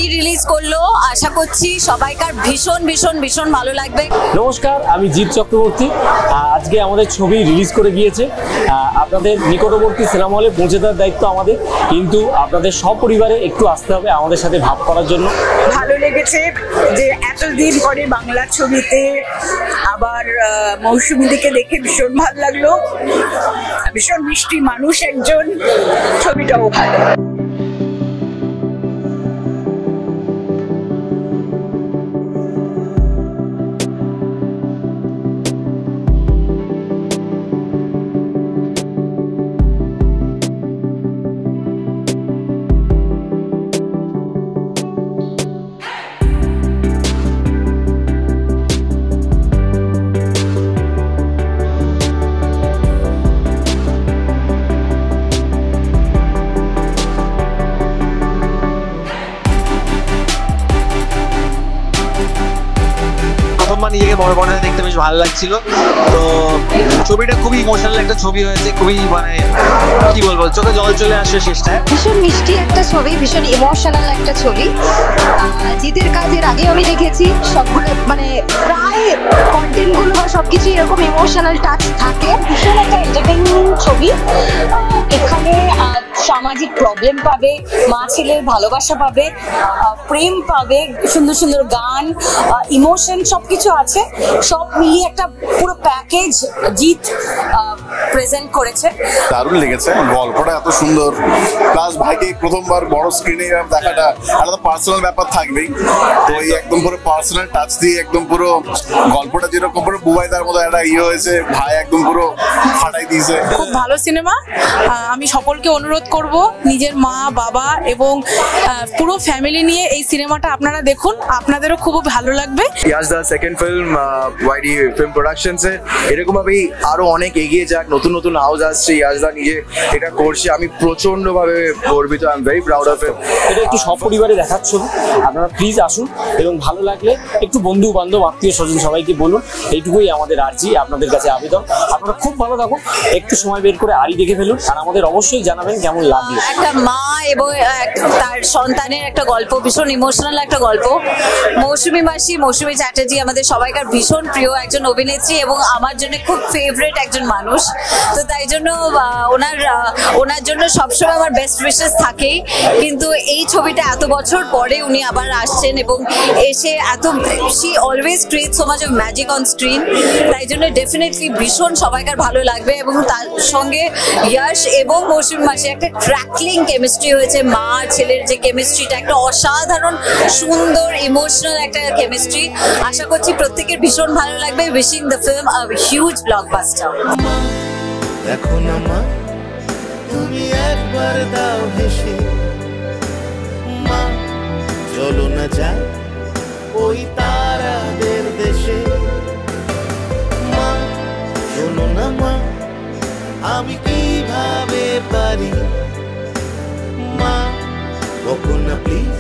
আরি রিলিজ করলো, আশা করছি সবাইকার ভীষণ ভীষণ ভীষণ ভালো লাগবে। নমস্কার, আমি জিৎ চক্রবর্তী। আজকে আমাদের ছবি রিলিজ করে গিয়েছে, আপনাদের নিকটবর্তী সিনেমা হলে পৌঁছে দেওয়ার দায়িত্ব আমাদের, কিন্তু আপনাদের সপরিবারে একটু আসতে হবে আমাদের সাথে ভাব করার জন্য। ভালো লেগেছে যে এতদিন পরে বাংলা ছবিতে আবার মৌসুমীদিকে দেখে ভীষণ ভালো লাগলো। ভীষণ মিষ্টি মানুষ একজন, ছবিটাও ভালো। নিজেকে বড় বড় দেখতে বেশ ভালো লাগছিল। তো ছবিটা খুবই ইমোশনাল একটা ছবি হয়েছে, খুবই মানে কি বলবো, চোখে জল চলে আসে শেষটায়। ভীষণ মিষ্টি একটা ছবি, ভীষণ ইমোশনাল একটা ছবি। জিতের কাজের আগে আমি দেখেছি সবগুলো, মানে প্রায় কন্টেন্ট গুলো বা সবকিছু এরকম ইমোশনাল টাচ থাকে। ভীষণ একটা এন্টারটেইনিং ছবি। এখানে সামাজিক প্রবলেম পাবে, মা ছেলের ভালোবাসা পাবে, প্রেম পাবে, সুন্দর সুন্দর গান, ইমোশন সবকিছু আছে। সব মিলিয়ে একটা পুরো প্যাকেজ জিৎ প্রেজেন্ট করেছে। দারুণ লেগেছে, গল্পটা এত সুন্দর, প্লাস ভাইকে প্রথমবার বড় স্ক্রিনে দেখাটা একটা পার্সোনাল ব্যাপার থাকবেই। তো এই একদম পুরো পার্সোনাল টাচ দিয়ে একদম পুরো গল্পটা যেরকম পুরো বুবাইদার মতো একটা হয়েছে, ভাই একদম পুরো ফাটাই দিয়েছে। খুব ভালো সিনেমা। আমি সকলকে অনুরোধ করব নিজের মা বাবা এবং পুরো ফ্যামিলি নিয়ে এই সিনেমাটা আপনারা দেখুন, আপনাদেরও খুব ভালো লাগবে। ইয়াজদার সেকেন্ড ফিল্ম ওয়াইডি ফিল্ম প্রোডাকশনসে এরকম ভাবেই আরো অনেক এগিয়ে যাক, নতুন নতুন হাউস আসছে, ইয়াজদা নিজে এটা করছে, আমি প্রচন্ড ভাবে গর্বিত, I am very proud of it. এটা একটু সপরিবারে দেখার ছবি, আপনারা প্লিজ আসুন এবং ভালো লাগলে একটু বন্ধু বান্ধব আত্মীয় স্বজন সবাইকে বলুন, এইটুকুই আমাদের আর্জি, আপনাদের কাছে আবেদন। আপনারা খুব ভালো থাকুন, একটু সময় বের করে আরি দেখে ফেলুন, আর আমাদের অবশ্যই জানাবেন কেমন লাগলো। একটা মা এবং তার সন্তানের একটা গল্প, ভীষণ ইমোশনাল একটা গল্প। মৌসুমী মাসি, মৌসুমী চ্যাটার্জি আমাদের সবাইকার ভীষণ প্রিয় একজন অভিনেত্রী এবং আমার জন্য খুব ফেভারিট একজন মানুষ। তো তাই জন্য ওনার জন্য সবসময় আমার বেস্ট উইশেস থাকেই। কিন্তু এই ছবিটা এত বছর পরে উনি আবার আসছেন এবং এসে she always create so much of magic on screen. তাই জন্য ডেফিনেটলি ভীষণ সবাইকার ভালো লাগবে এবং তার সঙ্গে ইয়াশ এবং মৌসুমী মাসি একটা ক্র্যাকলিং কেমিস্ট্রি হয়েছে। মা ছেলের যে কেমিস্ট্রিটা একটা অসাধারণ সুন্দর ইমোশনাল একটা কেমিস্ট্রি। আশা করছি প্রত্যেকের ভীষণ ভালো লাগবে। Wishing the film a huge blockbuster. দেখো না মা, তুমি একবার দাও হেসে, মা চলো না যাই ওই তারাদের দেশে। মা শোনো না মা, আমি কিভাবে পারি, মা বকো না প্লিজ।